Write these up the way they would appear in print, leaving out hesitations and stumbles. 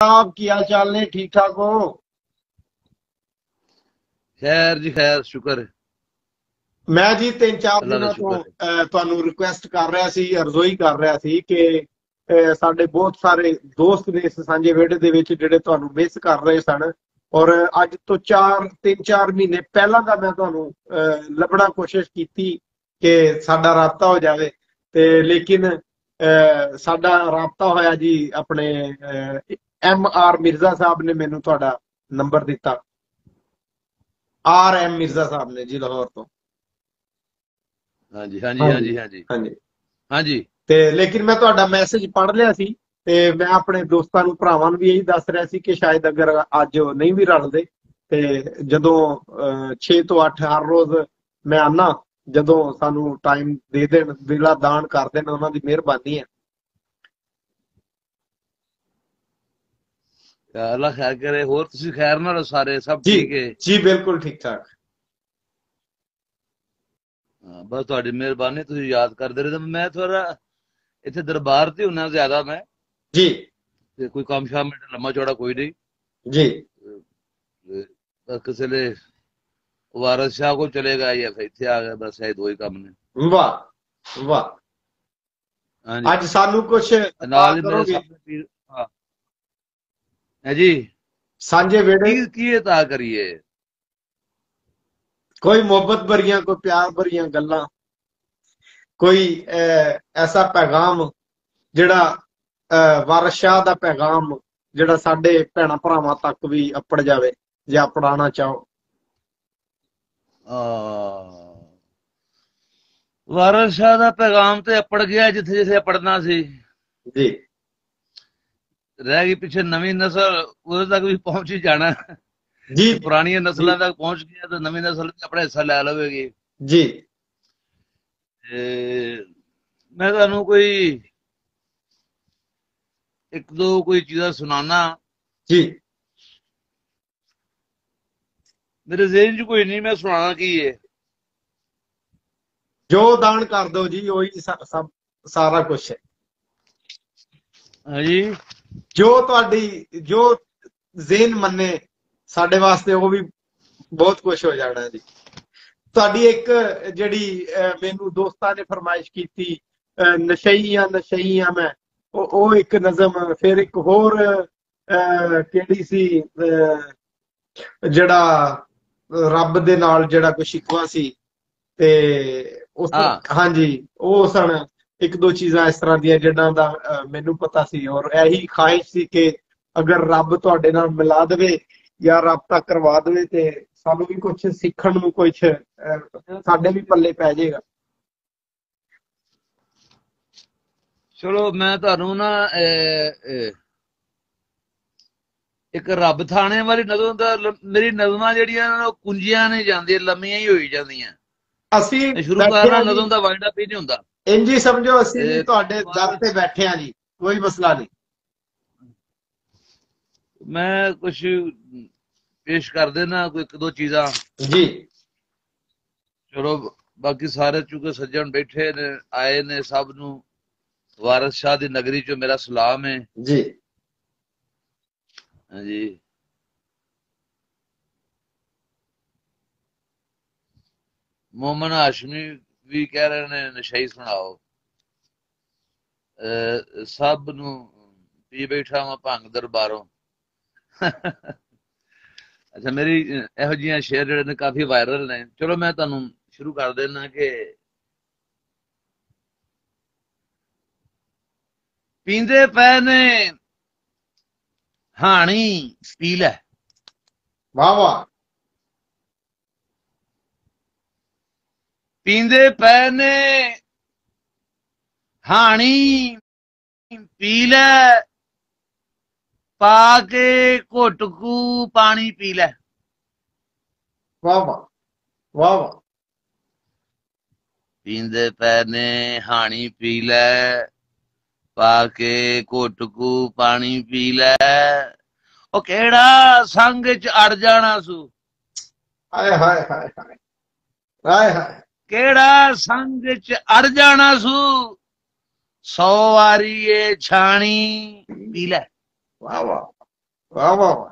साहब की हाल चाल ने? ठीक ठाक हो? खैर जी खैर शुक्र है। मैं जी 3-4 अल्लाह दा दिनों शुक्र है। तो ਤੁਹਾਨੂੰ ਰਿਕੁਐਸਟ ਕਰ ਰਿਹਾ ਸੀ, ਅਰਜ਼ੋਈ ਕਰ ਰਿਹਾ ਸੀ ਕਿ ਸਾਡੇ ਬਹੁਤ ਸਾਰੇ ਦੋਸਤ ਨੇ ਇਸ ਸਾਂਝੇ ਵਿਹੜੇ ਦੇ ਵਿੱਚ ਜਿਹੜੇ ਤੁਹਾਨੂੰ ਮਿਸ ਕਰ ਰਹੇ ਸਨ। ਔਰ ਅੱਜ ਤੋਂ 3-4 ਮਹੀਨੇ ਪਹਿਲਾਂ ਦਾ ਮੈਂ ਤੁਹਾਨੂੰ ਲੱਭਣਾ ਕੋਸ਼ਿਸ਼ ਕੀਤੀ ਕਿ ਸਾਡਾ ਰਾਬਤਾ ਹੋ ਜਾਵੇ, ਤੇ ਲੇਕਿਨ ਸਾਡਾ ਰਾਬਤਾ ਹੋਇਆ ਜੀ ਆਪਣੇ MR ਮਿਰਜ਼ਾ ਸਾਹਿਬ ਨੇ ਮੈਨੂੰ ਤੁਹਾਡਾ ਨੰਬਰ ਦਿੱਤਾ। RM ਮਿਰਜ਼ਾ ਸਾਹਿਬ ਨੇ ਜੀ ਲਾਹੌਰ ਤੋਂ। हाँ जी हाँ जी हाँ ਹਾਂਜੀ जी हाँ जी ਹਾਂਜੀ। हाँ जी। ਤੇ ਲੇਕਿਨ ਮੈਂ ਤੁਹਾਡਾ ਮੈਸੇਜ ਪੜ੍ਹ ਲਿਆ ਸੀ, ਤੇ ਮੈਂ ਆਪਣੇ ਦੋਸਤਾਂ ਨੂੰ ਭਰਾਵਾਂ ਨੂੰ ਵੀ ਇਹੀ ਦੱਸ ਰਿਹਾ ਸੀ ਕਿ ਸ਼ਾਇਦ ਅਗਰ ਅੱਜ ਉਹ ਨਹੀਂ ਵੀ ਰਲਦੇ ਤੇ ਜਦੋਂ 6 ਤੋਂ 8 ਹਰ ਰੋਜ਼ ਮੈਂ ਆਨਾ, ਜਦੋਂ ਸਾਨੂੰ ਟਾਈਮ ਦੇ ਦੇਣ, ਦਿਲਾ ਦਾਨ ਕਰ ਦੇਣ, ਉਹਨਾਂ ਦੀ ਮਿਹਰਬਾਨੀ ਹੈ। अल्लाह खैर करे। होर तुसी खैर नाल हो? सारे सब ਜੀ ठीक है? ਜੀ ਬਿਲਕੁਲ ਠੀਕ ਠਾਕ। हाँ, बस तुहाडी मेहरबानी, तुसी याद करदे रहे। मैं थोड़ा इत्थे दरबार ते हुन्ना ज्यादा मैं, जी ते कोई काम शाम मेरा लम्मा चौड़ा कोई नहीं। जी ते बस किसे ले वारिस शाह को चलेगा या फिर इत्थे आ गया, बस ये दो ही काम ने। वाह वाह। हाँ जी। ਅੱਜ ਸਾਨੂੰ ਕੁਝ ते ਅਤਾ नाल ही मेरे ਕਰੋਗੇ? सामने पीर। हाँ है जी। ਸਾਂਝੇ ਵਿਹੜੇ की अता करिए? ਕੋਈ ਮੁਹੱਬਤ ਭਰੀਆਂ, ਕੋਈ ਪਿਆਰ ਭਰੀਆਂ ਗੱਲਾਂ, ਕੋਈ ਐਸਾ ਪੈਗਾਮ ਜਿਹੜਾ ਵਾਰਿਸ ਸ਼ਾਹ ਦਾ ਪੈਗਾਮ ਜਿਹੜਾ ਸਾਡੇ ਭੈਣਾਂ ਭਰਾਵਾਂ ਤੱਕ ਵੀ ਅੱਪੜ ਜਾਵੇ, ਜੇ ਅਪੜਾਉਣਾ ਚਾਹੋ। ਵਾਰਿਸ ਸ਼ਾਹ ਦਾ ਪੈਗਾਮ ਤੇ ਅਪੜ ਗਿਆ ਜਿੱਥੇ ਜਿੱਥੇ ਅਪੜਨਾ ਸੀ। ਜੀ ਰਹਿ ਗਈ ਪਿੱਛੇ ਨਵੀਂ ਨਸਲ, ਉਹਦੇ ਤੱਕ ਵੀ ਪਹੁੰਚ ਹੀ ਜਾਣਾ। ਜੀ ਪੁਰਾਣੀਆਂ ਜੀ ਨਸਲਾਂ ਤੱਕ ਪਹੁੰਚ ਗਿਆ ਤਾਂ ਨਵੀਂ ਨਸਲ ਵੀ ਆਪਣਾ ਹਿੱਸਾ ਲੈ ਲਵੇਗੀ। ਜੀ। ਮੈਂ ਤੁਹਾਨੂੰ ਕੋਈ ਇੱਕ ਦੋ ਕੋਈ ਚੀਜ਼ਾਂ ਸੁਣਾਣਾ। ਜੀ ਮੇਰੇ ਜ਼ਿਹਨ 'ਚ ਕੋਈ ਨਹੀਂ, ਮੈਂ ਸੁਣਾਣਾ ਕੀ ਹੈ। ਜੋ ਦਾਨ ਕਰ ਦੋ ਜੀ, ਉਹੀ ਸਭ ਸਾਰਾ ਕੁਝ ਹੈ। ਹਾਂਜੀ। ਜੋ ਤੁਹਾਡੀ ਜੋ ਜ਼ਿਹਨ ਮੰਨੇ ਸਾਡੇ ਵਾਸਤੇ, ਉਹ ਵੀ ਬਹੁਤ ਕੁਝ ਹੋ ਜਾਣਾ ਜੀ। ਤੁਹਾਡੀ ਇੱਕ ਜਿਹੜੀ ਮੈਨੂੰ ਦੋਸਤਾਂ ਨੇ ਫਰਮਾਇਸ਼ ਕੀਤੀ, ਨਸ਼ਈਆਂ ਨਸ਼ਈਆਂ ਮੈਂ, ਉਹ ਇੱਕ ਨਜ਼ਮ, ਫਿਰ ਇੱਕ ਹੋਰ ਕਿਹੜੀ ਸੀ, ਜਿਹੜਾ ਰੱਬ ਦੇ ਨਾਲ ਜਿਹੜਾ ਕੋਈ ਸ਼ਿਕਵਾ ਸੀ, ਤੇ ਉਸ ਹਾਂਜੀ ਉਹ ਸਨ ਇੱਕ ਦੋ ਚੀਜ਼ਾਂ ਇਸ ਤਰ੍ਹਾਂ ਦੀਆਂ ਜਿਹਨਾਂ ਦਾ ਮੈਨੂੰ ਪਤਾ ਸੀ। ਔਰ ਇਹੀ ਖਾਹਿਸ਼ ਸੀ ਕਿ ਅਗਰ ਰੱਬ ਤੁਹਾਡੇ ਨਾਲ ਮਿਲਾ ਦੇਵੇ ਜਾਂ ਰਾਬਤਾ ਕਰਵਾ ਦੇਵੇ ਤੇ ਸਾਨੂੰ ਵੀ ਕੁਝ ਸਿੱਖਣ ਨੂੰ, ਕੁਝ ਸਾਡੇ ਵੀ ਪੱਲੇ ਪੈ ਜਾਏਗਾ। ਚਲੋ ਮੈਂ ਤੁਹਾਨੂੰ ਨਾ ਇੱਕ ਰੱਬ ਥਾਣੇ ਵਾਲੀ ਨਜ਼ਮ ਦਾ, ਮੇਰੀ ਨਜ਼ਮਾਂ ਜਿਹੜੀਆਂ ਉਹ ਕੁੰਜੀਆਂ ਨਹੀਂ ਜਾਂਦੀਆਂ, ਲੰਮੀਆਂ ਹੀ ਹੋਈ ਜਾਂਦੀਆਂ। ਅਸੀਂ ਸ਼ੁਰੂ ਕਰਨਾ ਨਜ਼ਮ ਦਾ ਵਾਈਂਡ ਅਪ ਹੀ ਨਹੀਂ ਹੁੰਦਾ। ਇੰਝ ਹੀ ਸਮਝੋ ਅਸੀਂ ਵੀ ਤੁਹਾਡੇ ਦਰ ਤੇ ਬੈਠੇ ਆ ਜੀ, ਕੋਈ ਮਸਲਾ ਨਹੀਂ। ਮੈਂ ਕੁਝ ਪੇਸ਼ ਕਰ ਦੇਣਾ, ਕੋਈ ਇੱਕ ਦੋ ਚੀਜ਼ਾਂ ਜੀ। ਚਲੋ ਬਾਕੀ ਸਾਰੇ ਚੁੱਕੇ ਸੱਜਣ ਬੈਠੇ ਨੇ, ਆਏ ਨੇ, ਸਭ ਨੂੰ ਵਾਰਿਸ ਸ਼ਾਹ ਦੀ ਨਗਰੀ ਚੋਂ ਮੇਰਾ ਸਲਾਮ ਹੈ ਜੀ। ਹਾਂਜੀ। मोमन हाशमी भी कह रहे ने नशाई सुनाओ। सब नू पी बैठा वा भंग दरबारों। अच्छा, मेरी ਇਹੋ ਜਿਹੀਆਂ ਸ਼ੇਅਰ ਜਿਹੜੇ ਨੇ ਕਾਫੀ ਵਾਇਰਲ ਨੇ। ਚਲੋ ਮੈਂ ਤੁਹਾਨੂੰ ਸ਼ੁਰੂ ਕਰ ਦੇਣਾ ਕਿ ਪੀਂਦੇ ਪਏ ਨੇ ਹਾਣੀ ਪੀ ਲੈ। ਵਾਹ ਵਾਹ। ਪੀਂਦੇ ਪਏ ਨੇ ਹਾਣੀ ਪੀ ਲੈ, ਪਾ ਕੇ ਘੁੱਟ ਕੂ ਪਾਣੀ ਪੀ ਲੈ। ਵਾਹ ਵਾਹ ਵਾਹ ਵਾਹ। ਪੀਂਦੇ ਪਏ ਨੇ ਹਾਣੀ ਪੀ ਲੈ, ਪਾ ਕੇ ਘੁੱਟ ਕੂ ਪਾਣੀ ਪੀ ਲੈ। ਉਹ ਕਿਹੜਾ ਸੰਗ ਚ ਅੜ ਜਾਣਾ ਸੂ। ਹਾਏ ਹਾਏ ਹਾਏ ਹਾਏ ਹਾਏ ਹਾਏ। ਕਿਹੜਾ ਸੰਗ ਚ ਅੜ ਜਾਣਾ ਸੂ, 100 ਵਾਰੀ ਇਹ ਛਾਣੀ ਪੀ ਲੈ। ਵਾਹ ਵਾਹ वाह वाह वाह।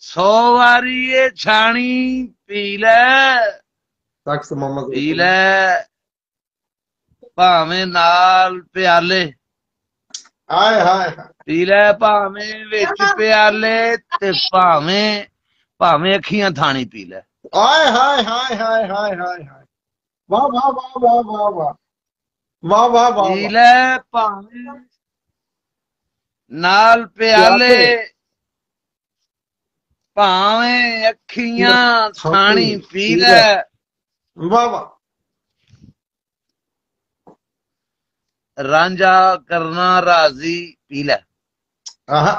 100 वारी ये छाणी पी लै, तख्त मोहम्मद पी लै भावें नाल प्याले, हाय हाय हाय पी लै भावें विच प्याले ते भावें भावें अखियां थानी पी लै। हाय हाय हाय हाय हाय हाय हाय। वाह वाह वाह वाह वाह वाह वाह वाह वाह पी वाह। लै भावें नाल प्याले, भावें अखियां थानी पी लै। वाह वाह। रांझा करना राजी पी लै, आहा।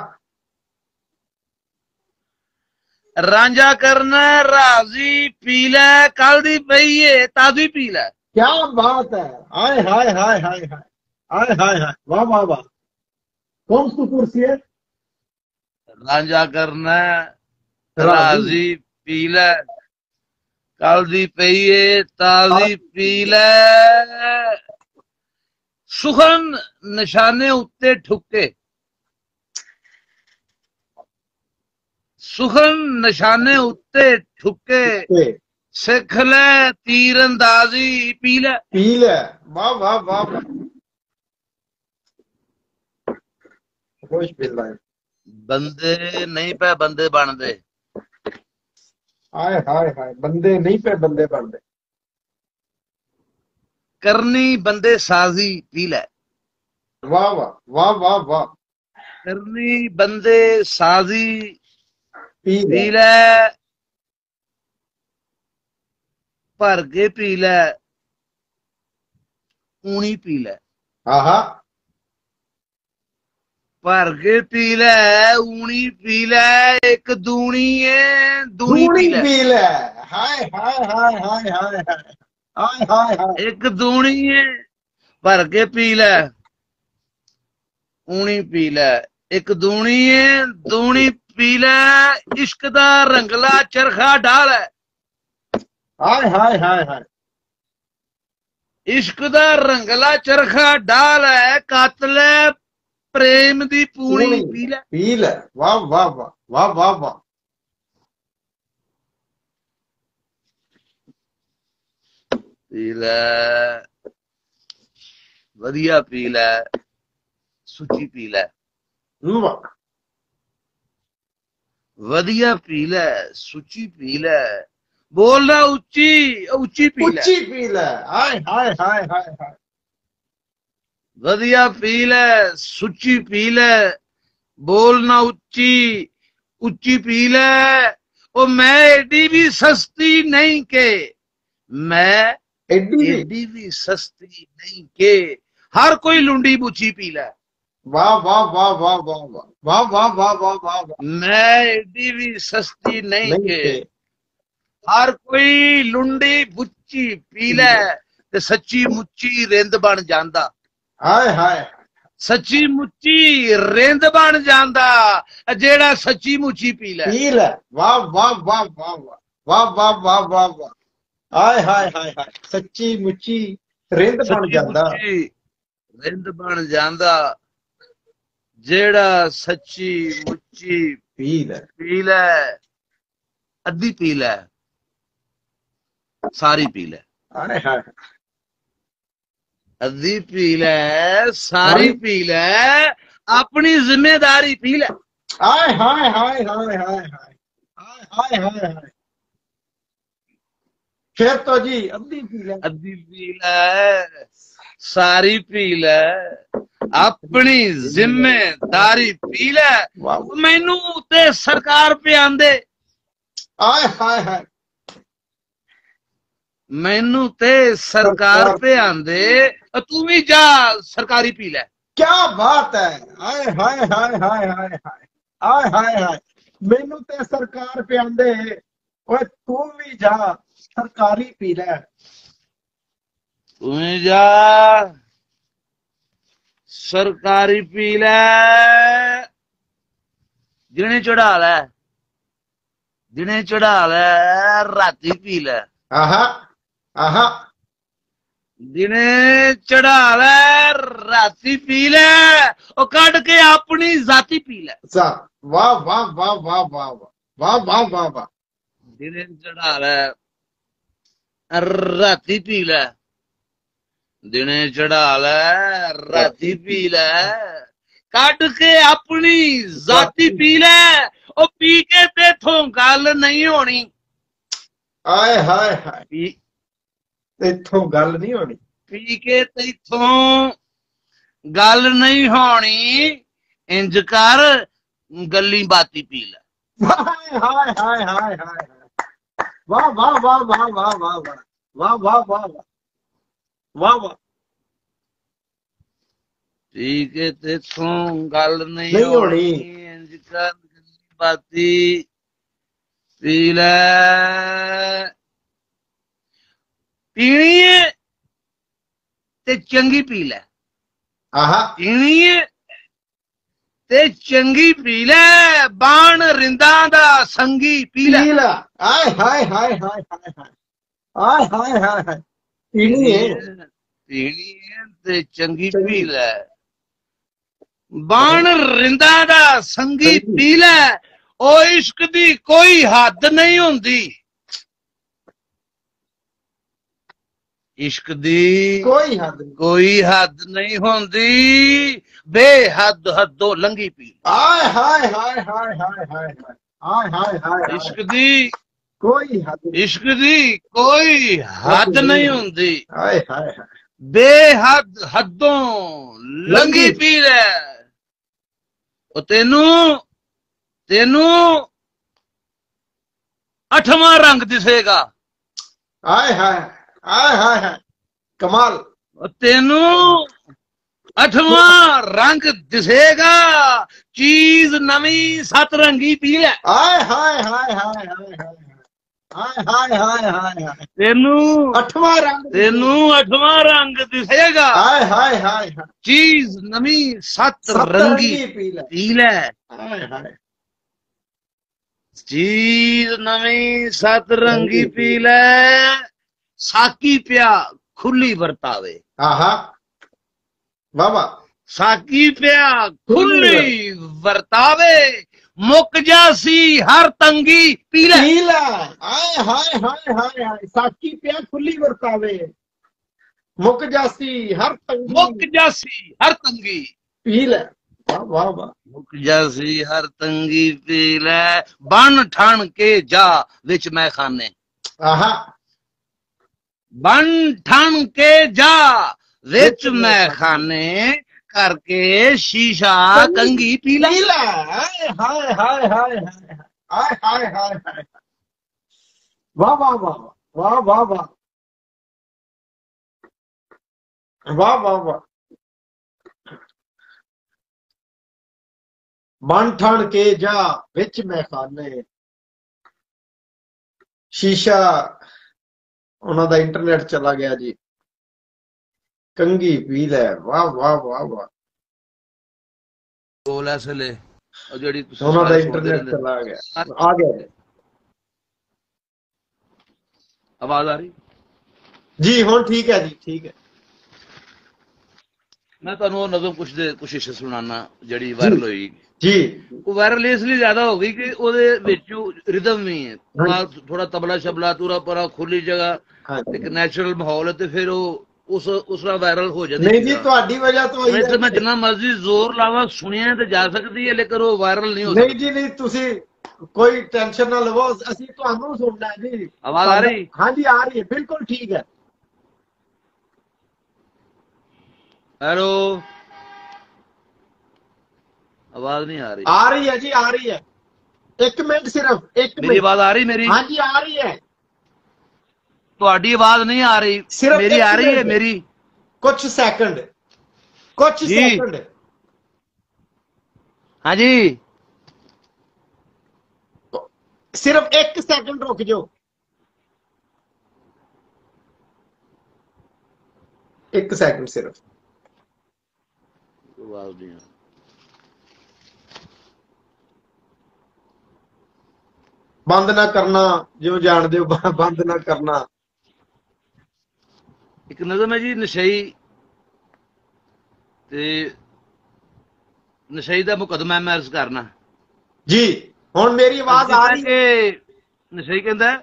रांझा करना राजी पी लै, कल दी पई है ताजी पी लै। क्या बात है। हाय हाय हाय हाय हाय हाय हाय हाय। वाह वाह वाह। कौन सी कुर्सी है? रांझा करना राजी। राजी पी लै, कल दी पई है ताजी पी लै। सुखन निशाने उत्ते ठुके, सुखन निशाने उत्ते ठुके, सिख लै तीर अंदाजी पी लै। पी लै। वाह वाह वाह वाह। खुश बिल्ला है। बंदे नहीं पे बंदे बनते, हाय हाय हाय। बंदे नहीं पे बंदे बनते। करनी बंदे साजी पी लै, वाह वाह वाह वाह वाह। करनी बंदे साजी पी पी लै। लै, भर के पी लै ऊनी पी लै, आहा। भर के पी लै ऊनी पी लै, एक दूनी है दूनी दूनी पी लै। पी लै। हाय हाय हाय हाय हाय हाय हाय हाय हाय। एक दूनी है भर के पी लै ऊनी पी लै, एक दूनी है दूनी पी लै, इश्क दा रंगला चरखा ढाल है। हाय हाय हाय हाय। इश्क दा रंगला चरखा ढाल है, कातल है प्रेम दी पूनी पी लै। पी लै। वाह वाह वाह वाह वाह वाह। पी लै वधिया पी लै, सुची पी लै, वाह। वधिया पी लै सुची पी लै, बोलना उच्ची उच्ची पी लै। उच्ची पी लै। हाय हाय हाय हाय हाय। वधिया पी लै सुची पी लै, बोलना उच्ची उच्ची पी लै। ओ मैं एडी भी सस्ती नहीं के, मैं एडी भी सस्ती नहीं के, हर कोई लुंडी बुची पी लै। वाह वाह वाह वाह वाह वाह वाह वाह वाह वाह वाह वाह। मैं एडी भी सस्ती नहीं के, हर कोई लुंडी बुच्ची पी लै, ते सच्ची मुच्ची रिंद बन जांदा। हाय हाय। सच्ची मुच्ची रिंद बन जांदा जेड़ा सच्ची मुच्ची पी लै। पी लै। वाह वाह वाह वाह वाह वाह वाह वाह वाह वाह। हाय हाय हाय हाय। सच्ची मुच्ची रिंद बन सच्ची जांदा। मुच्ची रिंद बन जांदा जेड़ा सच्ची मुच्ची पी लै। पी लै, अद्धी पी लै सारी पी लै, हाय हाय। अद्धी पी लै सारी पी लै, अपनी जिम्मेदारी पी लै। हाय हाय हाय हाय हाय हाय हाय हाय हाय। फिर तो जी अद्धी पी लै। अद्धी पी लै सारी पी लै, अपनी जिम्मेदारी पी लै। मैनू ते सरकार पे आंदे, हाय हाय हाय। मैनू ते सरकार पे आंदे, तू भी जा सरकारी पी लै। क्या बात है। हाय हाय हाय हाय हाय हाय हाय हाय हाय। मैनू ते सरकार पे आंदे, ओए तू भी जा सरकारी पी लै। तू भी जा सरकारी पी लै, दिने चढ़ा लै, दिने चढ़ा लै राती पी लै। आहा आहा। दिने चढ़ा ले राती पी ले और कट के अपनी जाती पी ले। वाह वाह वाह वाह वाह वाह वाह वाह वाह। दिने चढ़ा ले राती पी ले, दिने चढ़ा ले राती पी ले, कट के अपनी जाती पी ले और पी के तेथों गल नहीं होनी। आए हाय हाय, इथों गल नहीं होनी। पी के तेथों गल नहीं होनी, इंज कर गली बाती पी ले। हाय हाय हाय हाय हाय, वाह वाह वाह वाह वाह वाह वाह वाह वाह वाह वाह वाह। पी के तेथों गल नहीं होनी, इंज कर गली बाती पी ले। पीनी है ते चंगी पी ले, पीनी है ते चंगी पी ले, बाण रिंदा दा संगी पी ले। आय हाय हाय हाय हाय हाय, आय हाय हाय हाय। पीनी है ते चंगी पी ले, बाण रिंदा दा संगी पी ले। ओ इश्क दी कोई हद नहीं होंदी, इश्क दी कोई हद नहीं होंदी, बेहद हदों लंघी पी। हाय हाय हाय हाय हाय हाय हाय हाय हाय। इश्क दी कोई हद, इश्क दी कोई हद नहीं होंदी, हाय हाय हाय, बेहद हदों लंघी पी ले। ओ तेनू तेनू अठवां रंग दिसेगा। हाय हाय हाय हाय हाय, कमाल। तेनू अठवां रंग दिसेगा, चीज नवी सतरंगी पी ले। हाय हाय हाय हाय हाय हाय हाय हाय हाय हाय हाय। तेनू अठवां रंग, तेनू अठवां रंग दिसेगा। हाय हाय हाय हाय, चीज नवी सतरंगी पी ले। हाय हाय, चीज नवी सतरंगी पी ले, साकी पिया खुली वरतावे। आहा बाबा, साकी पिया खुली वरतावे, मुक जासी हर तंगी पी ले। हाय हाय हाय हाय हाय, साकी पिया खुली वरतावे, मुक जासी हर तंगी, मुक जासी हर तंगी पी ले। वाह वाह वाह, मुक जासी हर तंगी पी ले, बन ठण के जा विच मैं खाने। आहा, बन ठण के जा विच मैं खाने, करके शीशा कंगी पी ले। हाय हाय हाय हाय हाय हाय हाय हाय, वाह वाह वाह वाह वाह वाह वाह वाह वाह। बन ठण के जा विच मैं खाने, शीशा ਉਹਨਾਂ ਦਾ ਇੰਟਰਨੈਟ ਚਲਾ ਗਿਆ ਜੀ, ਕੰਗੀ ਪੀ ਲੈ। ਵਾਹ ਵਾਹ ਵਾਹ ਵਾਹ, ਬੋਲ ਐਸਲੇ ਉਹ ਜਿਹੜੀ ਉਹਨਾਂ ਦਾ ਇੰਟਰਨੈਟ ਚਲਾ ਗਿਆ, ਆ ਗਿਆ। ਆਵਾਜ਼ ਆ ਰਹੀ ਜੀ? ਹੁਣ ਠੀਕ ਹੈ ਜੀ, ਠੀਕ ਹੈ। ਮੈਂ ਤੁਹਾਨੂੰ ਉਹ ਨਜ਼ਮ ਕੁਛ ਹਿੱਸੇ ਸੁਣਾਣਾ ਜਿਹੜੀ ਵਾਇਰਲ ਹੋਈ ਜੀ। ਉਹ ਵਾਇਰਲ ਇਸ ਲਈ ਜ਼ਿਆਦਾ ਹੋ ਗਈ ਕਿ ਉਹਦੇ ਵਿੱਚ ਰਿਦਮ ਨਹੀਂ ਹੈ, ਥੋੜਾ ਤਬਲਾ ਸ਼ਬਲਾ ਤੂਰਾ ਪਰਾ ਖੁੱਲੀ ਜਗ੍ਹਾ, ਇੱਕ ਨੈਚੁਰਲ ਮਾਹੌਲ ਹੈ, ਤੇ ਫਿਰ ਉਹ ਉਸ ਨਾਲ ਵਾਇਰਲ ਹੋ ਜਾਂਦੀ। ਨਹੀਂ ਜੀ, ਤੁਹਾਡੀ ਵਜ੍ਹਾ ਤੋਂ ਹੋਈ ਹੈ। ਮੈਂ ਜਿੰਨਾ ਮਰਜ਼ੀ ਜ਼ੋਰ ਲਾਵਾਂ, ਸੁਣਿਆ ਤੇ ਜਾ ਸਕਦੀ ਹੈ, ਲੇਕਿਨ ਉਹ ਵਾਇਰਲ ਨਹੀਂ ਹੋ ਸਕਦੀ। ਨਹੀਂ ਜੀ ਨਹੀਂ, ਤੁਸੀਂ ਕੋਈ ਟੈਨਸ਼ਨ ਨਾ ਲਵੋ, ਅਸੀਂ ਤੁਹਾਨੂੰ ਸੁਣਨਾ ਜੀ। ਆਵਾਜ਼ ਆ ਰਹੀ? ਹਾਂਜੀ ਆ ਰਹੀ ਹੈ, ਬਿਲਕੁਲ ਠੀਕ ਹੈ। ਹੈਲੋ, ਆਵਾਜ਼ ਨਹੀਂ ਆ ਰਹੀ? ਆ ਰਹੀ ਹੈ ਜੀ, ਆ ਰਹੀ ਹੈ। ਇੱਕ ਮਿੰਟ ਸਿਰਫ, ਇੱਕ ਮਿੰਟ। ਮੇਰੀ ਆਵਾਜ਼ ਆ ਰਹੀ? ਮੇਰੀ ਹਾਂਜੀ ਆ ਰਹੀ ਹੈ। ਤੁਹਾਡੀ ਆਵਾਜ਼ ਨਹੀਂ ਆ ਰਹੀ, ਮੇਰੀ ਆ ਰਹੀ ਹੈ। ਮੇਰੀ ਕੁਝ ਸੈਕਿੰਡ, ਕੁਝ ਸੈਕਿੰਡ। ਹਾਂਜੀ, ਸਿਰਫ 1 ਸੈਕਿੰਡ ਰੁਕ ਜਾਓ, 1 ਸੈਕਿੰਡ ਸਿਰਫ। ਆਵਾਜ਼ ਨਹੀਂ ਆ। ਬੰਦ ਨਾ ਕਰਨਾ, ਜਿਉਂ ਜਾਣਦੇ ਹੋ, ਬੰਦ ਨਾ ਕਰਨਾ। ਇੱਕ ਨਜ਼ਮ ਹੈ ਜੀ ਨਸ਼ਈ ਤੇ ਨਸ਼ਈ ਦਾ ਮੁਕੱਦਮਾ ਮੈਂ ਅਰਜ਼ ਕਰਨਾ ਜੀ। ਹੁਣ ਮੇਰੀ ਆਵਾਜ਼ ਆ ਰਹੀ ਕਿ ਨਸ਼ਈ ਕਹਿੰਦਾ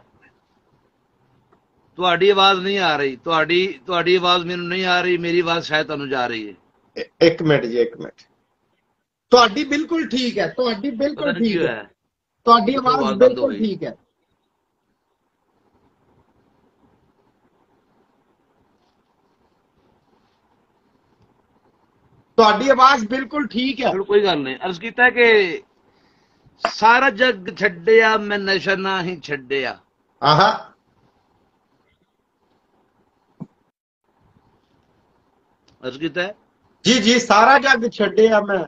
ਤੁਹਾਡੀ ਆਵਾਜ਼ ਨਹੀਂ ਆ ਰਹੀ, ਤੁਹਾਡੀ ਆਵਾਜ਼ ਮੈਨੂੰ ਨਹੀਂ ਆ ਰਹੀ, ਮੇਰੀ ਆਵਾਜ਼ ਸ਼ਾਇਦ ਤੁਹਾਨੂੰ ਜਾ ਰਹੀ ਹੈ। ਇੱਕ ਮਿੰਟ ਜੀ, ਇੱਕ ਮਿੰਟ। ਤੁਹਾਡੀ ਬਿਲਕੁਲ ਠੀਕ ਹੈ, ਤੁਹਾਡੀ ਬਿਲਕੁਲ ਠੀਕ ਹੈ, ਤੁਹਾਡੀ ਆਵਾਜ਼ ਬਿਲਕੁਲ ਠੀਕ ਹੈ। ਤੁਹਾਡੀ ਆਵਾਜ਼ ਬਿਲਕੁਲ ਠੀਕ ਹੈ। ਕੋਈ ਗੱਲ ਨਹੀਂ। ਅਰਜ਼ ਕੀਤਾ ਕਿ ਸਾਰਾ ਜੱਗ ਛੱਡਿਆ ਮੈਂ ਨਸ਼ਾ ਨਾ ਹੀ ਛੱਡਿਆ। ਆਹਾ ਅਰਜ਼ ਕੀਤਾ ਜੀ ਜੀ, ਸਾਰਾ ਜੱਗ ਛੱਡਿਆ ਮੈਂ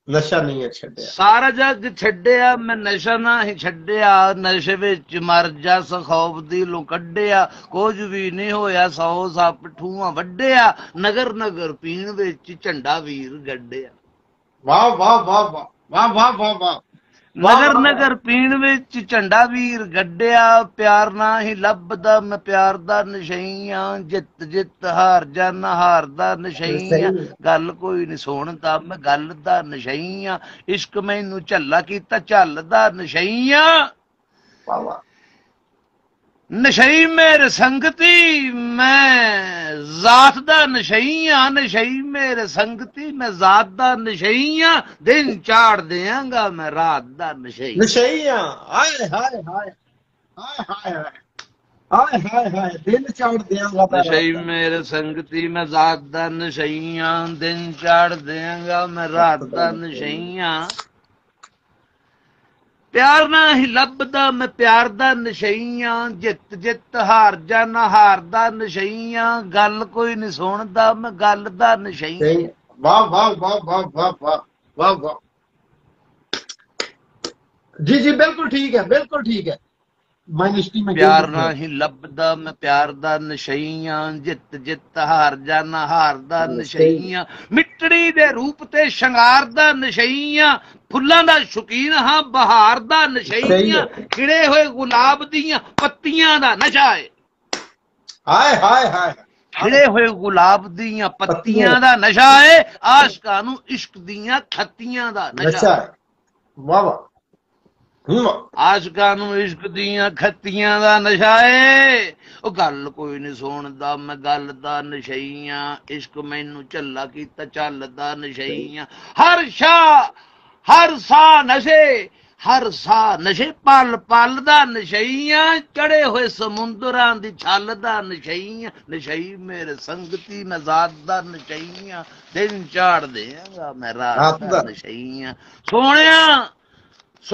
ਨਸ਼ਾ ਨਹੀਂ ਛੱਡਿਆ। ਸਾਰਾ ਜੱਗ ਛੱਡਿਆ ਮੈਂ ਨਸ਼ਾ ਨਾ ਹੀ ਛੱਡਿਆ, ਨਸ਼ੇ ਵਿੱਚ ਮਰ ਜਾ ਸਖੌਫ ਦਿਲੋਂ ਕੱਢਿਆ, ਕੁਝ ਵੀ ਨਹੀਂ ਹੋਇਆ 100 ਸੱਪ ਠੂਆਂ ਵੱਢਿਆ, ਨਗਰ ਨਗਰ ਪੀਣ ਵਿੱਚ ਝੰਡਾ ਵੀਰ ਗੱਡਿਆ। ਵਾਹ ਵਾਹ ਵਾਹ ਵਾਹ ਵਾਹ ਵਾਹ ਵਾਹ ਵਾਹ। ਨਗਰ ਨਗਰ ਪੀਣ ਵਿੱਚ ਝੰਡਾ ਵੀਰ ਗੱਡਿਆ, ਪਿਆਰ ਨਾ ਹੀ ਲੱਭਦਾ ਮੈਂ ਪਿਆਰ ਦਾ ਨਸ਼ਈਆਂ, ਜਿੱਤ ਜਿੱਤ ਹਾਰ ਜਾਨਾ ਹਾਰ ਦਾ ਨਸ਼ਈਆਂ, ਗੱਲ ਕੋਈ ਨਹੀਂ ਸੁਣਦਾ ਮੈਂ ਗੱਲ ਦਾ ਨਸ਼ਈਆਂ, ਇਸ਼ਕ ਮੈਨੂੰ ਝੱਲਾ ਕੀਤਾ ਝੱਲ ਦਾ ਨਸ਼ਈਆਂ। ਨਸ਼ਈ ਮੇਰੇ ਸੰਗਤੀ ਮੈਂ ਜ਼ਾਤ ਦਾ ਨਸ਼ਈਆਂ, ਨਸ਼ਈ ਮੇਰੇ ਸੰਗਤੀ ਮੈਂ ਜ਼ਾਤ ਦਾ ਨਸ਼ਈਆਂ, ਦਿਨ ਚਾੜ ਦਿਆਂਗਾ ਮੈਂ ਰਾਤ ਦਾ ਨਸ਼ਈਆਂ। ਹਾਏ ਹਾਏ ਹਾਏ ਹਾਏ ਹਾਏ ਹਾਏ ਹਾਏ ਹਾਏ, ਦਿਨ ਚਾੜ ਦਿਆਂਗਾ। ਨਸ਼ਈ ਮੇਰੇ ਸੰਗਤੀ ਮੈਂ ਜ਼ਾਤ ਦਾ ਨਸ਼ਈਆਂ, ਦਿਨ ਚਾੜ ਦਿਆਂਗਾ ਮੈਂ ਰਾਤ ਦਾ ਨਸ਼ਈਆਂ, ਪਿਆਰ ਨਾ ਹੀ ਲੱਭਦਾ ਮੈਂ ਪਿਆਰ ਦਾ ਨਸ਼ਈਆਂ, ਜਿੱਤ ਜਿੱਤ ਹਾਰ ਜਾਨਾ ਹਾਰ ਦਾ ਨਸ਼ਈਆਂ, ਗੱਲ ਕੋਈ ਨਹੀਂ ਸੁਣਦਾ ਮੈਂ ਗੱਲ ਦਾ ਨਸ਼ਈਆਂ। ਵਾਹ ਵਾਹ ਵਾਹ ਵਾਹ ਵਾਹ ਵਾਹ ਵਾਹ ਵਾਹ। ਜੀ ਜੀ ਬਿਲਕੁਲ ਠੀਕ ਹੈ, ਬਿਲਕੁਲ ਠੀਕ ਹੈ। ਪਿਆਰ ਨਾ ਹੀ ਲੱਭਦਾ ਮੈਂ ਪਿਆਰ ਦਾ ਨਸ਼ਈਆਂ, ਜਿੱਤ ਜਿੱਤ ਹਾਰ ਜਾਨਾ ਹਾਰ ਦਾ ਨਸ਼ਈਆਂ, ਮਿੱਟੜੀ ਦੇ ਰੂਪ ਤੇ ਸ਼ਿੰਗਾਰ ਦਾ ਨਸ਼ਈਆਂ, ਫੁੱਲਾਂ ਦਾ ਸ਼ੌਕੀਨ ਹਾਂ ਬਹਾਰ ਦਾ ਨਸ਼ਈਆਂ, ਖਿੜੇ ਹੋਏ ਗੁਲਾਬ ਦੀਆਂ ਪੱਤੀਆਂ ਦਾ ਨਸ਼ਾ ਏ। ਹਾਏ ਹਾਏ ਹਾਏ, ਖਿੜੇ ਹੋਏ ਗੁਲਾਬ ਦੀਆਂ ਪੱਤੀਆਂ ਦਾ ਨਸ਼ਾ ਏ, ਆਸ਼ਕਾਂ ਨੂੰ ਇਸ਼ਕ ਦੀਆਂ ਖੱਤੀਆਂ ਦਾ ਨਸ਼ਾ ਏ। ਵਾਹ ਵਾਹ। ਆਸ਼ਕਾਂ ਨੂੰ ਇਸ਼ਕ ਦੀਆਂ ਖੱਤੀਆਂ ਦਾ ਨਸ਼ਾ ਏ, ਉਹ ਗੱਲ ਕੋਈ ਨਹੀਂ ਸੁਣਦਾ ਮੈਂ ਗੱਲ ਦਾ ਨਸ਼ਈਆਂ, ਇਸ਼ਕ ਮੈਨੂੰ ਝੱਲਾ ਕੀਤਾ ਚੱਲਦਾ ਨਸ਼ਈਆਂ, ਹਰ ਸਾਹ ਨਸ਼ੇ ਹਰ ਸਾਹ ਨਸ਼ੇ ਪਲ ਪਲ ਦਾ ਨਸ਼ਈਆਂ, ਚੜੇ ਹੋਏ ਸਮੁੰਦਰਾਂ ਦੀ ਛੱਲ ਦਾ ਨਸ਼ਈਆਂ, ਨਸ਼ਈ ਮੇਰੇ ਸੰਗਤੀ ਮੈਂ ਜ਼ਾਤ ਦਾ ਨਸ਼ਈਆਂ, ਦਿਨ ਚਾੜ ਦਿਆਂਗਾ ਮੈਂ ਰਾਤ ਦਾ ਨਸ਼ਈਆਂ।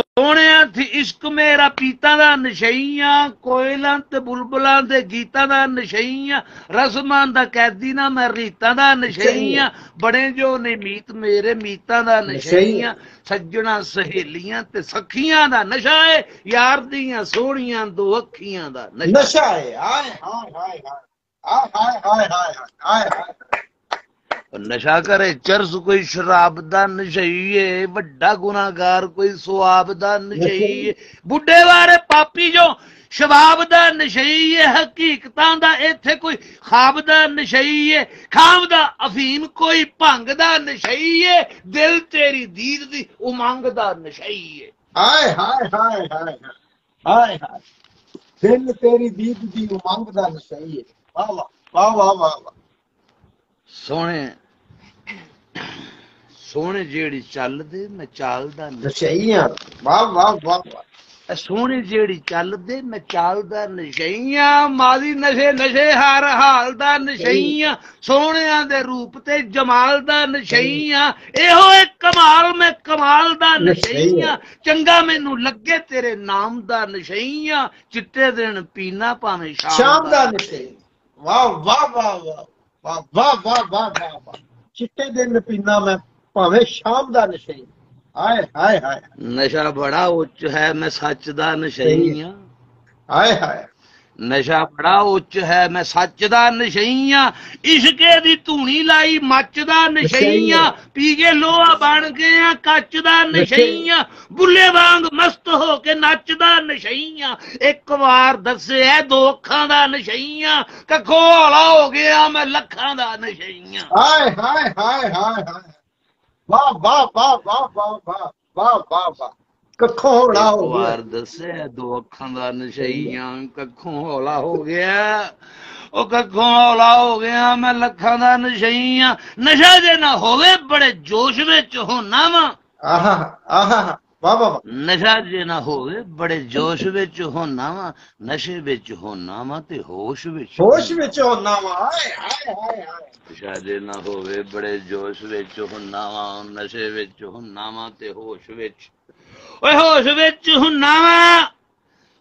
ਸੋਹਣਿਆ ਥੀ ਇਸ਼ਕ ਮੇਰਾ ਪੀਤਾਂ ਦਾ ਨਸ਼ਈਆਂ, ਕੋਇਲਾਂ ਤੇ ਬੁਲਬੁਲਾਂ ਦੇ ਗੀਤਾਂ ਦਾ ਨਸ਼ਈਆਂ, ਰਸਮਾਂ ਦਾ ਕੈਦੀ ਨਾ ਮੈਂ ਰੀਤਾਂ ਦਾ ਨਸ਼ਈਆਂ, ਬੜੇ ਜੋ ਨੇ ਮੀਤ ਮੇਰੇ ਮੀਤਾਂ ਦਾ ਨਸ਼ਈਆਂ, ਸੱਜਣਾ ਸਹੇਲੀਆਂ ਤੇ ਸਖੀਆਂ ਦਾ ਨਸ਼ਾ ਏ, ਯਾਰ ਦੀਆਂ ਸੋਹਣੀਆਂ ਦੋ ਅੱਖੀਆਂ ਦਾ ਨਸ਼ਾ ਏ। ਹਾਏ ਹਾਏ ਹਾਏ ਹਾਏ ਹਾਏ ਹਾਏ ਹਾਏ ਹਾਏ। ਨਸ਼ਾ ਕਰੇ ਚਰਸ ਕੋਈ ਸ਼ਰਾਬ ਦਾ ਨਸ਼ਈਏ, ਵੱਡਾ ਗੁਨਾਹਗਾਰ ਕੋਈ ਸਵਾਬ ਦਾ ਨਸ਼ਈਏ, ਬੁੱਢੇ ਵਾਰੇ ਪਾਪੀ ਜੋ ਸ਼ਬਾਬ ਦਾ ਨਸ਼ਈਏ, ਹਕੀਕਤਾਂ ਦਾ ਇੱਥੇ ਕੋਈ ਖਾਬ ਦਾ ਨਸ਼ਈਏ, ਖਾਬ ਦਾ ਅਫੀਮ ਕੋਈ ਭੰਗ ਦਾ ਨਸ਼ਈਏ, ਦਿਲ ਤੇਰੀ ਦੀਦ ਦੀ ਉਮੰਗ ਦਾ ਨਸ਼ਈਏ। ਹਾਏ ਹਾਏ ਹਾਏ ਹਾਏ ਹਾਏ ਹਾਏ, ਦਿਲ ਤੇਰੀ ਦੀਦ ਦੀ ਉਮੰਗ ਦਾ ਨਸ਼ਈਏ। ਵਾਹ ਵਾਹ ਵਾਹ ਵਾਹ ਵਾਹ। ਸੋਹਣੇ ਜਿਹੜੀ ਚੱਲਦੇ ਮੈਂ ਚਾਲਦਾ ਨਸ਼ਈਆਂ। ਵਾਹ ਵਾਹ ਵਾਹ ਵਾਹ। ਸੋਹਣੇ ਜਿਹੜੀ ਚੱਲਦੇ ਮੈਂ ਚਾਲਦਾ ਨਸ਼ਈਆਂ, ਮਾਦੀ ਨਸ਼ੇ ਨਸ਼ੇ ਹਰ ਹਾਲ ਦਾ ਨਸ਼ਈਆਂ, ਸੋਹਣਿਆਂ ਦੇ ਰੂਪ ਤੇ ਜਮਾਲ ਦਾ ਨਸ਼ਈਆਂ, ਇਹੋ ਇੱਕ ਕਮਾਲ ਮੈਂ ਕਮਾਲ ਦਾ ਨਸ਼ਈਆਂ, ਚੰਗਾ ਮੈਨੂੰ ਲੱਗੇ ਤੇਰੇ ਨਾਮ ਦਾ ਨਸ਼ਈਆਂ, ਚਿੱਟੇ ਦਿਨ ਪੀਣਾ ਭਾਵੇਂ ਸ਼ਾਮ ਦਾ ਨਸ਼ਈਆਂ। ਵਾਹ ਵਾਹ ਵਾਹ ਵਾਹ ਵਾਹ ਵਾਹ ਵਾਹ ਵਾਹ ਵਾਹ। ਚਿੱਟੇ ਦਿਨ ਪੀਣਾ ਮੈਂ ਭਾਵੇਂ ਸ਼ਾਮ ਦਾ ਨਸ਼ਈ। ਹਾਏ ਹਾਏ ਹਾਏ, ਨਸ਼ਾ ਬੜਾ ਉੱਚ ਹੈ ਮੈਂ ਸੱਚ ਦਾ ਨਸ਼ਈਆਂ। ਹਾਏ ਹਾਏ, नशा बड़ा उच्च है मैं सच दा नशई हाँ इश्के दी धूनी लाई मच दा नशई हाँ पी के लोहा बन गया कच दा नशई हाँ बुले वांग मस्त हो के नचदा नशई हाँ एक बार दसे है दो अखां दा नशई हाँ कखो हौला हो गया मैं लखां दा नशई हाँ। हाय हाय हाय हाय हाय वाह वाह वाह वाह वाह वाह वाह वाह वाह कखों हौला हो गया बार दसे दो अखां दा नशईयां कखों हौला हो गया ओ कखों हौला हो गया मैं लखां दा नशईयां नशा जे ना होवे बड़े जोश विच होना वा आहा आहा वाह वाह नशा जे ना होवे बड़े जोश विच होना वा नशे विच होना वा ते होश विच होना वा हाय हाय हाय हाय नशा जे ना होवे बड़े जोश विच होना वा नशे विच होना वा ते होश विच होश विच हुन्ना वा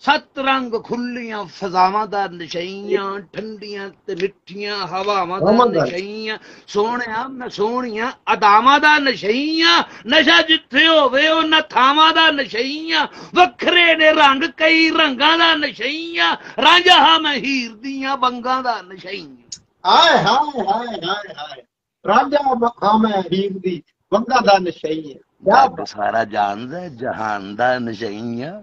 सत रंग खुलियां फजावां दा नशईयां ठंडियां ते मिठियां हवावां दा नशईयां सोहणिया मैं सोहणियां अदावां दा नशईयां नशा जिथे होवे उन्हां थावां दा नशईयां वखरे ने रंग कई रंगां दा नशईयां रांझा मैं हीर दियां बंगां दा नशईयां हाय हाय हाय हाय हाय रांझा मैं हीर दी बंगां दा नशईयां जग सारा जानदा जहान दा नशईयां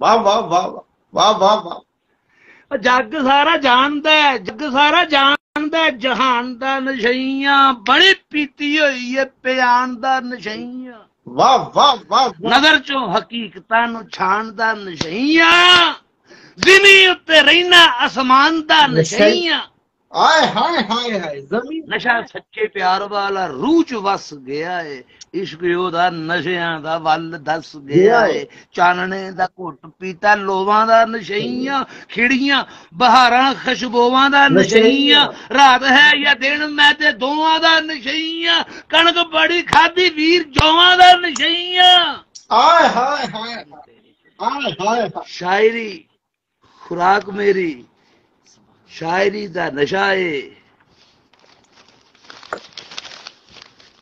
वाह वाह वाह वाह वाह वाह जग सारा जानदा जग सारा जानदा जहान दा नशईयां बड़ी पीती होई है प्यान दा नशईयां वाह वाह वाह नजर चों हकीकतां नूं छाणदा नशईयां ज़मीन उत्ते रहना आसमान दा नशईयां हाय हाय हाय हाय जमीन नशा सच्चे प्यार वाला रूह च वस गया है इश्क ओदा नशियां दा वल दस गया है चानने दा घुट पीता लोवां दा नशईयां खिड़ियां बहारां खुशबूवां दा नशईयां रात है या दिन मैं ते दोवां दा नशईयां कणक बड़ी खादी वीर जौवां दा नशईयां हाय हाय हाय हाय हाय शायरी खुराक मेरी शायरी दा नशा है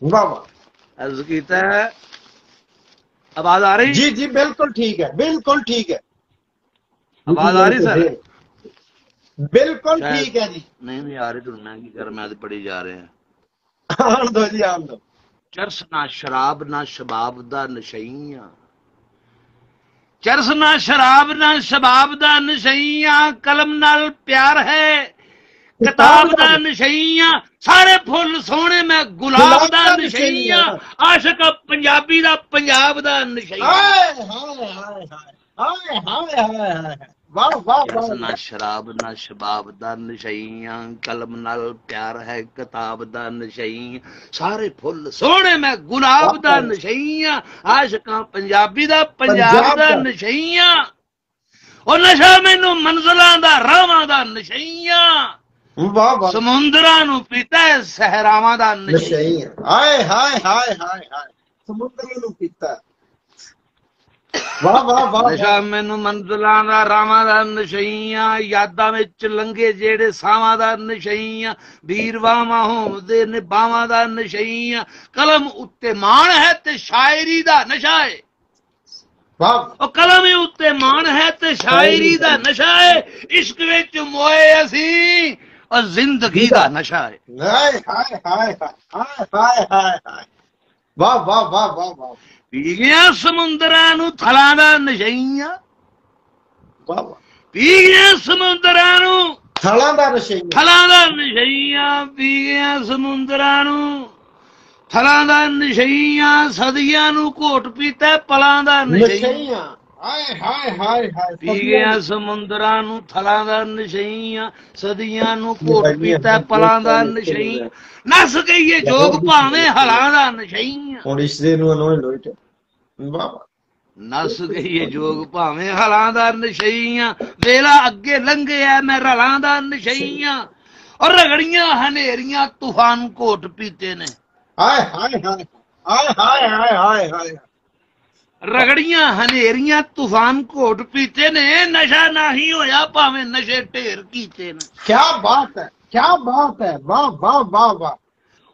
वाह वाह अर्ज कीता है आवाज आ रही जी जी बिल्कुल ठीक है बिल्कुल ठीक है आवाज आ रही सर बिल्कुल ठीक है जी नहीं आ रही तो मैं की कर मैं पढ़ी जा रहे हैं आन दो जी आन दो चरस ना शराब ना शबाब दा नशईयां चरस ना शराब ना शबाब दा नशईयां कलम नाल प्यार है किताब दा नशईयां सारे फुल सोहणे मैं गुलाब दा नशईयां आशिक पंजाबी दा पंजाब दा नशईयां हाय हाय हाय हाय हाय हाय हाय वाह वाह वाह ना शराब ना शबाब दा नशईयां कलम नाल प्यार है किताब दा नशईयां सारे फुल सोहणे मैं गुलाब दा नशईयां आशिकां पंजाबी दा पंजाब दा नशईयां ओ नशा मैनू मंजिलां दा राहां दा नशईयां वाह वाह समुंदरां नू पीता है सहरावां दा नशईयां हाय हाय हाय हाय हाय समुंदरां नू पीता वाह वाह वाह नशा मैनू मंजिलां दा राहां दा नशईयां यादां विच लंघे जेड़े सावां दा नशईयां वीर वावां होंदे निभावां दा नशईयां कलम उत्ते मान है ते शायरी दा नशा है वाह कलम उत्ते मान है ते शायरी दा नशा है इश्क विच मोए असी और जिंदगी दा नशा है हाय हाय हाय हाय हाय हाय हाय वाह वाह वाह वाह वाह पी गया समुंदरां नू थलां दा नशईयां वाह पी गया समुंदरां नू थलां दा नशईयां पी गया समुंदरां नू थलां दा नशईयां सदियां नू घोट पीता पलां दा नशईयां हाय हाय हाय हाय पी गया समुंदरां नू थलां दा नशईयां सदियां नू घोट पीता पलां दा नशईयां नस गईए जोग भावें हलां दा नशईयां और इस दे नू अनोए लोइट वाह नस गईए जोग भावें हलां दा नशईयां वेला अगे लंघिया मैं रलां दा नशईयां और रगड़ियां हनेरियां तूफान घोट पीते ने हाय हाय हाय हाय हाय हाय हाय हाय रगड़ियां हनेरियां तूफान घोट पीते ने नशा नहीं होया भावें नशे ढेर कीते ने क्या बात है वाह वाह वाह वाह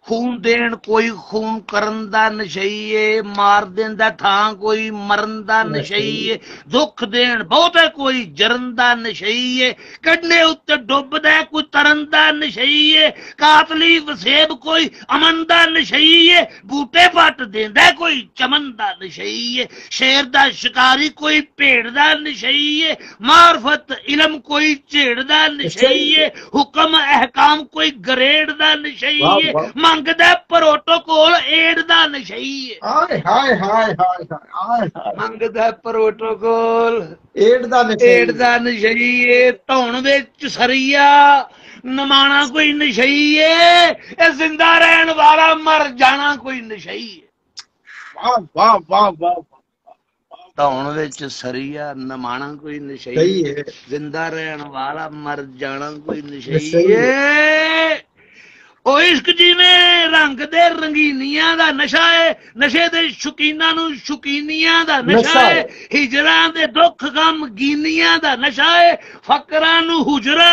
खून देन कोई खून करन दा नशईए, मार देंदा थां कोई मरन दा नशईए, दुख देन बहुते कोई जरन दा नशईए, कड्डने उत्ते डुबदा कोई तरन दा नशईए, कातली वसेब कोई अमन दा नशईए, बूटे पट देंदा कोई चमन दा नशईए, शेर दा शिकारी कोई भेड़ दा नशईए, मार्फत इलम कोई झेड़ दा नशईए, हुक्म अहकाम कोई गरेड़ दा नशईए, मंगदा प्रोटोकॉल एड दा नशईए। हाय हाय हाय हाय हाय, मंगदा प्रोटोकॉल एड दा नशईए, धौन विच सरिया नमाना कोई नशईए, जिंदा रहन वाला मर जाना कोई नशईए। वाह वाह वाह वाह, धौन विच सरिया नमाना कोई नशईए, जिंदा रहन वाला मर जाना कोई नशईए। ओ इश्क जिवें रंग दे रंगीनियां दा नशा है, नशे दे शौकीनां नूं शौकीनियां दा नशा है, हिजरां दे दुख गम गीनियां दा नशा है, फकरां नूं हुजरा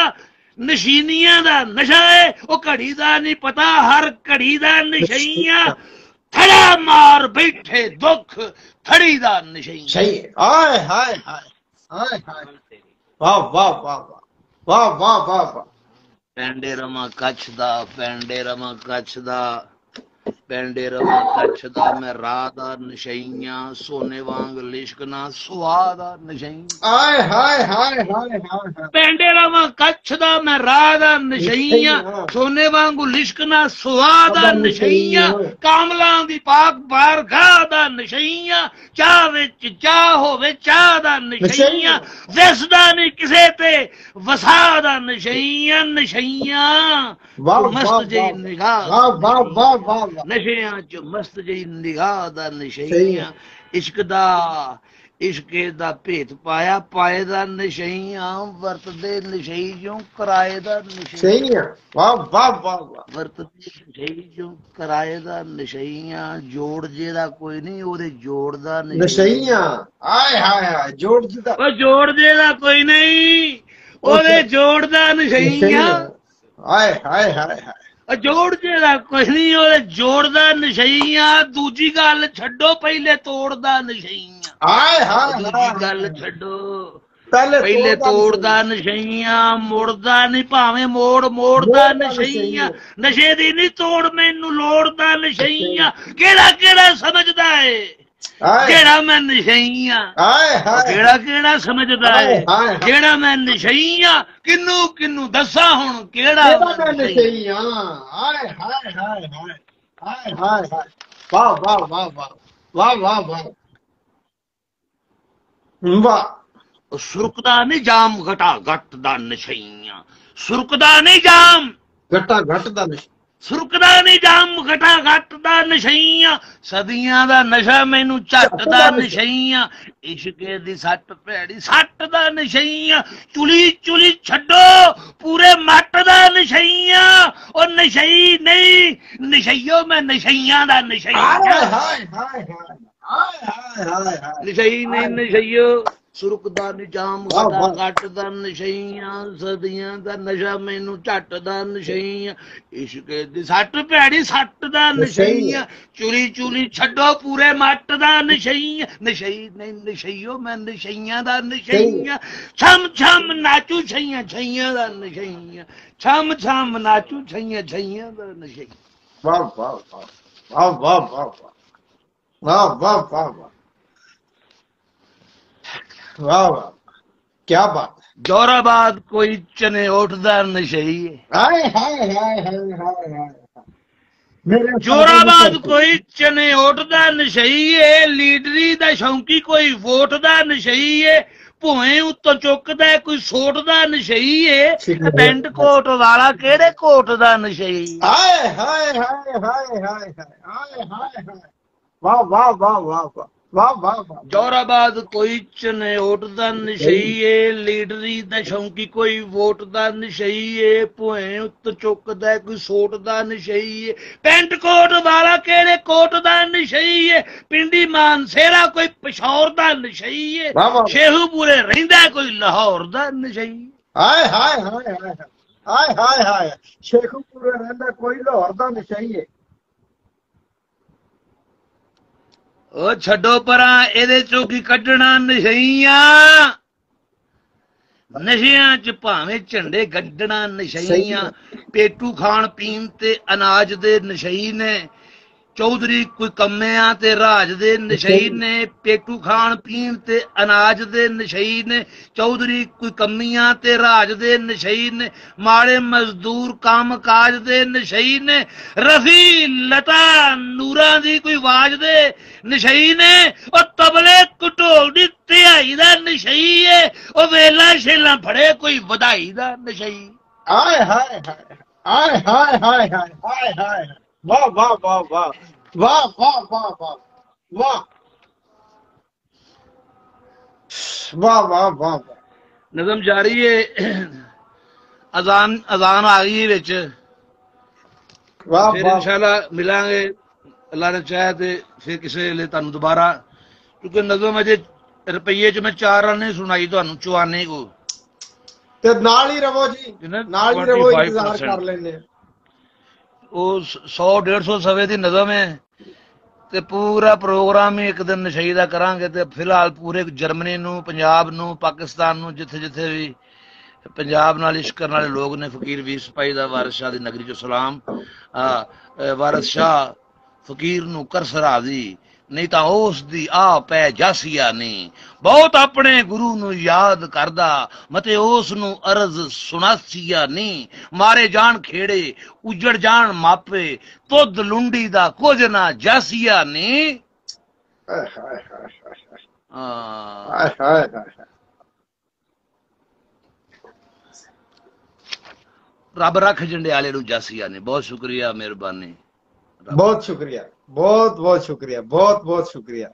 नशीनियां दा नशा है, ओ घड़ी दा नहीं पता हर घड़ी दा नशईयां, थड़ा मार बैठे दुख थड़ी दा नशईयां। हाय हाय हाय हाय हाय, वाह वाह वाह वाह वाह वाह वाह। ਪੈਂਡੇ ਰਮਾ ਕੱਛ ਦਾ, ਪੈਂਡੇ ਰਮਾ ਕੱਛ ਦਾ, ਪੈਂਡੇ ਰਮਾ ਕੱਛ ਦਾ, ਮੈਂ ਰਾਹ ਦਾ ਨਸ਼ਈਆਂ, ਸੋਨੇ ਵਾਂਗ ਲਿਸ਼ਕਣਾ ਸੁਆਹ ਦਾ ਨਸ਼ਈਆਂ। ਹਾਏ ਹਾਏ ਹਾਏ ਹਾਏ ਹਾਏ, ਪੈਂਡੇ ਰਮਾ ਕੱਛ ਦਾ, ਮੈਂ ਰਾਹ ਦਾ ਨਸ਼ਈਆਂ, ਸੋਨੇ ਵਾਂਗੂ ਲਿਸ਼ਕਣਾ ਸੁਆਹ ਦਾ ਨਸ਼ਈਆਂ, ਕਾਮਲਾਂ ਦੀ ਪਾਕ ਬਾਰਗਾਹ ਦਾ ਨਸ਼ਈਆਂ, ਚਾਹ ਵਿੱਚ ਚਾਹ ਹੋਵੇ ਚਾਹ ਦਾ ਨਸ਼ਈਆਂ, ਦਿਸਦਾ ਨਹੀਂ ਕਿਸੇ ਤੇ ਵਸਾ ਦਾ ਨਸ਼ਈਆਂ। ਨਸ਼ਈਆਂ ਮਸਤ ਜਿਹੀ ਨਿਗਾਹ, ਵਾਹ ਵਾਹ ਵਾਹ ਵਾਹ, ਨਸ਼ਿਆਂ ਚ ਮਸਤ ਜਿਹੀ ਨਿਗਾਹ ਦਾ ਨਸ਼ਈਆਂ, ਇਸ਼ਕ ਦਾ ਇਸ਼ਕੇ ਦਾ ਭੇਤ ਪਾਇਆ ਪਾਏ ਦਾ ਨਸ਼ਈਆਂ, ਵਰਤਦੇ ਨਸ਼ਈ ਜੋ ਕਿਰਾਏ ਦਾ ਨਸ਼ਈਆਂ। ਵਾਹ ਵਾਹ ਵਾਹ, ਵਰਤਦੇ ਨਸ਼ਈ ਜੋ ਕਿਰਾਏ ਦਾ ਨਸ਼ਈਆਂ, ਜੋੜ ਜਿਹਦਾ ਕੋਈ ਨਹੀਂ ਉਹਦੇ ਜੋੜ ਦਾ ਨਸ਼ਈਆਂ। ਹਾਏ ਹਾਏ ਹਾਏ, ਜੋੜ ਜਿਹਦਾ, ਉਹ ਜੋੜ ਜਿਹਦਾ ਕੋਈ ਨਹੀਂ ਉਹਦੇ ਜੋੜ ਦਾ ਨਸ਼ਈਆਂ। ਹਾਏ ਹਾਏ ਹਾਏ ਹਾਏ, ਜੋੜ ਜਿਹੜਾ ਕੁਛ ਨਹੀਂ ਉਹਦੇ ਜੋੜ ਦਾ ਨਸ਼ਈਆਂ। ਦੂਜੀ ਗੱਲ ਛੱਡੋ, ਪਹਿਲੇ ਤੋੜ ਦਾ ਨਸ਼ਈਆਂ। ਹਾਏ ਹਾਏ, ਦੂਜੀ ਗੱਲ ਛੱਡੋ, ਪਹਿਲੇ ਤੋੜ ਦਾ ਨਸ਼ਈਆਂ। ਮੁੜਦਾ ਨਹੀਂ ਭਾਵੇਂ ਮੋੜ ਮੋੜਦਾ ਨਸ਼ਈਆਂ, ਨਸ਼ੇ ਦੀ ਨਹੀਂ ਤੋੜ ਮੈਨੂੰ ਲੋੜ ਦਾ ਨਸ਼ਈਆਂ। ਕਿਹੜਾ ਕਿਹੜਾ ਸਮਝਦਾ ਏ ਜਿਹੜਾ ਮੈਂ ਨਸ਼ਈਆਂ, ਕਿਹੜਾ ਕਿਹੜਾ ਸਮਝਦਾ ਏ ਜਿਹੜਾ ਮੈਂ ਨਸ਼ਈਆਂ। ਕਿੰਨੂੰ ਕਿੰਨੂੰ ਦੱਸਾਂ ਹੁਣ ਕਿਹੜਾ ਮੈਂ ਨਸ਼ਈਆਂ। ਹਾਏ ਹਾਏ ਹਾਏ ਹਾਏ ਹਾਏ ਹਾਏ ਹਾਏ, ਵਾਹ ਵਾਹ ਵਾਹ ਵਾਹ ਵਾਹ ਵਾਹ ਵਾਹ ਵਾਹ। ਸੁਰਕਦਾ ਨਹੀਂ ਜਾਮ ਘਟਾ ਘਟ ਦਾ ਨਸ਼ਈਆਂ, ਸੁਰਕਦਾ ਨਹੀਂ ਜਾਮ ਘਟਾ ਘਟ ਦਾ ਨਸ਼ਾ, ਸੁਰਕਦਾ ਨਹੀਂ ਜਾਮ ਘਟਾ ਘਟ ਦਾ ਨਸ਼ਈਆਂ। ਸਦੀਆਂ ਦਾ ਨਸ਼ਾ ਮੈਨੂੰ ਝੱਟ ਦਾ ਨਸ਼ਈਆਂ, ਇਸ਼ਕੇ ਦੀ ਸੱਟ ਭੈੜੀ ਸੱਟ ਦਾ ਨਸ਼ਈਆਂ। ਚੁਲੀ ਚੁਲੀ ਛੱਡੋ ਪੂਰੇ ਮੱਟ ਦਾ ਨਸ਼ਈਆਂ। ਉਹ ਨਸ਼ਈ ਨਹੀਂ ਨਸ਼ਈਓ ਮੈਂ ਨਸ਼ਈਆਂ ਦਾ ਨਸ਼ਈਆਂ। ਨਸ਼ਈ ਨਹੀਂ ਨਸ਼ਈਓ, ਸੁਰਕਦਾ ਨਿਜਾਮ ਘਟਾ ਘਟ ਦਾ ਨਸ਼ਈਆਂ। ਸਦੀਆਂ ਦਾ ਨਸ਼ਾ ਮੈਨੂੰ ਝੱਟ ਦਾ ਨਸ਼ਈਆਂ, ਇਸ਼ਕੇ ਦੀ ਸੱਟ ਭੈੜੀ ਸੱਟ ਦਾ ਨਸ਼ਈਆਂ। ਚੁਲੀ ਚੁਲੀ ਛੱਡੋ ਪੂਰੇ ਮੱਟ ਦਾ ਨਸ਼ਈਆਂ। ਨਸ਼ਈ ਨਹੀਂ ਨਸ਼ਈਓ ਮੈਂ ਨਸ਼ਈਆਂ ਦਾ ਨਸ਼ਈਆਂ। ਛਮ ਛਮ ਨਾਚੂ ਛਈਆਂ ਛਈਆਂ ਦਾ ਨਸ਼ਈਆਂ, ਛਮ ਛਮ ਨਾਚੂ ਛਈਆਂ ਛਈਆਂ ਦਾ ਨਸ਼ਈਆਂ। ਵਾਹ ਵਾਹ ਵਾਹ ਵਾਹ ਵਾਹ ਵਾਹ ਵਾਹ ਵਾਹ ਵਾਹ ਵਾਹ वाह वाह, क्या बात है। जोराबाद कोई चने उठदा नशई है, हाय हाय हाय हाय हाय हाय। जोराबाद कोई चने उठदा नशई है, लीडरी दा शौकी कोई वोट दा नशई है, भुएं उत्तों चुकदा कोई सोट दा नशई है, पेंट कोट वाला केड़े कोट दा नशई। हाय हाय हाय हाय हाय हाय हाय हाय, वाह वाह वाह वाह वाह वाह वाह वाह। जोराबाद कोई चने उठदा नशई है, लीडरी दा शौकी कोई वोट दा नशई है, भुएं उत्त चुकदा कोई सोट दा नशई है, पेंट कोट वाला केड़े कोट दा नशई है, पिंडी मानसेरा कोई पिशौर दा नशई है, शेहूपुरे रहिंदा कोई लाहौर दा नशई। हाय हाय हाय हाय हाय हाय हाय, शेखूपुरे रहिंदा कोई लाहौर दा नशई है। ਉਹ ਛੱਡੋ ਪਰਾਂ, ਇਹਦੇ ਚੋਂ ਕੀ ਕੱਢਣਾ ਨਸ਼ਈਆਂ। ਨਸ਼ਿਆਂ ਚ ਭਾਵੇਂ ਝੰਡੇ ਗੱਡਣਾ ਨਸ਼ਈਆਂ। ਪੇਟੂ ਖਾਣ ਪੀਣ ਤੇ ਅਨਾਜ ਦੇ ਨਸ਼ਈ ਨੇ। ਚੌਧਰੀ ਕੋਈ ਕੰਮਿਆਂ ਤੇ ਰਾਜ ਦੇ ਨਸ਼ਈ ਨੇ। ਪੇਟੂ ਖਾਣ ਪੀਣ ਤੇ ਅਨਾਜ ਦੇ ਨਸ਼ਈ ਨੇ। ਚੌਧਰੀ ਕੋਈ ਕੰਮੀਆਂ ਤੇ ਰਾਜ ਦੇ ਨਸ਼ਈ ਨੇ। ਮਾੜੇ ਮਜ਼ਦੂਰ ਕੰਮ ਕਾਜ ਦੇ ਨਸ਼ਈ ਨੇ। ਰਫੀ ਲਤਾ ਨੂਰਾਂ ਦੀ ਕੋਈ ਆਵਾਜ਼ ਦੇ ਨਸ਼ਈ ਨੇ। ਉਹ ਤਬਲੇ ਘਟੋਲ ਦੀ ਧਿਆਈ ਦਾ ਨਸ਼ਈ ਏ। ਉਹ ਵੇਲਾ ਛੇਲਾਂ ਫੜੇ ਕੋਈ ਵਧਾਈ ਦਾ ਨਸ਼ਈ। ਆਏ ਹਾਏ ਹਾਏ ਆਏ ਹਾਏ ਹਾਏ ਹਾਏ ਹਾਏ ਹਾਏ। ਵਾਹ ਵਾਹ ਵਾਹ ਵਾਹ ਵਾਹ ਵਾਹ ਵਾਹ ਵਾਹ ਵਾਹ ਵਾਹ ਵਾਹ ਵਾਹ। ਨਜ਼ਮ ਜਾਰੀ ਹੈ। ਅਜ਼ਾਨ ਆ ਗਈ ਵਿੱਚ। ਵਾਹ ਫਿਰ ਵਾਹ। ਇਨਸ਼ਾਅੱਲਾ ਮਿਲਾਂਗੇ ਅੱਲਾ ਨੇ ਚਾਹਿਆ ਤੇ ਫਿਰ ਕਿਸੇ ਵੇਲੇ ਤੁਹਾਨੂੰ ਦੁਬਾਰਾ, ਕਿਉਂਕਿ ਨਜ਼ਮ ਅਜੇ ਰੁਪਈਏ ਚ ਮੈਂ 4 ਆਨੇ ਸੁਣਾਈ ਤੁਹਾਨੂੰ, ਚੁਆਨੇ ਕੋ। ਤੇ ਨਾਲ ਹੀ ਰਵੋ ਜੀ, ਨਾਲ ਹੀ ਰਵੋ, ਇੰਤਜ਼ਾਰ ਕਰ ਲੈਂਦੇ। ਉਹ 100-150 ਸਵੇ ਦੀ ਨਜ਼ਮ ਹੈ ਤੇ ਪੂਰਾ ਪ੍ਰੋਗਰਾਮ ਹੀ ਇੱਕ ਦਿਨ ਨਸ਼ਈ ਦਾ ਕਰਾਂਗੇ। ਤੇ ਫਿਲਹਾਲ ਪੂਰੇ ਜਰਮਨੀ ਨੂੰ, ਪੰਜਾਬ ਨੂੰ, ਪਾਕਿਸਤਾਨ ਨੂੰ, ਜਿੱਥੇ ਜਿੱਥੇ ਵੀ ਪੰਜਾਬ ਨਾਲ ਇਸ਼ਕ ਕਰਨ ਵਾਲੇ ਲੋਕ ਨੇ, ਫਕੀਰ ਵੀਰ ਸਿਪਾਹੀ ਦਾ ਵਾਰਿਸ ਸ਼ਾਹ ਦੀ ਨਗਰੀ ਚੋਂ ਸਲਾਮ। ਵਾਰਿਸ ਸ਼ਾਹ ਫਕੀਰ ਨੂੰ ਕਰ ਸਰਾਜ਼ੀ, ਨਹੀਂ ਤਾਂ ਉਸ ਦੀ ਆ ਪੈ ਜਾਸੀਆ ਨਹੀਂ। ਬਹੁਤ ਆਪਣੇ ਗੁਰੂ ਨੂੰ ਯਾਦ ਕਰਦਾ, ਮਤੇ ਉਸ ਨੂੰ ਅਰਜ਼ ਸੁਣਾਸੀਆ ਨਹੀਂ। ਮਾਰੇ ਜਾਣ ਖੇੜੇ ਉਜੜ ਜਾਣ ਮਾਪੇ, ਤੁਧ ਲੁੰਡੀ ਦਾ ਕੁਝ ਨਾ ਜਾਸੀਆ ਨਹੀਂ। ਰੱਬ ਰੱਖ ਜੰਡਿਆਲੇ ਨੂੰ ਜਾਸੀਆ ਨੇ। ਬਹੁਤ ਸ਼ੁਕਰੀਆ, ਮਿਹਰਬਾਨੀ। ਬਹੁਤ ਸ਼ੁਕਰੀਆ, ਬਹੁਤ ਬਹੁਤ ਸ਼ੁਕਰੀਆ, ਬਹੁਤ ਬਹੁਤ ਸ਼ੁਕਰੀਆ।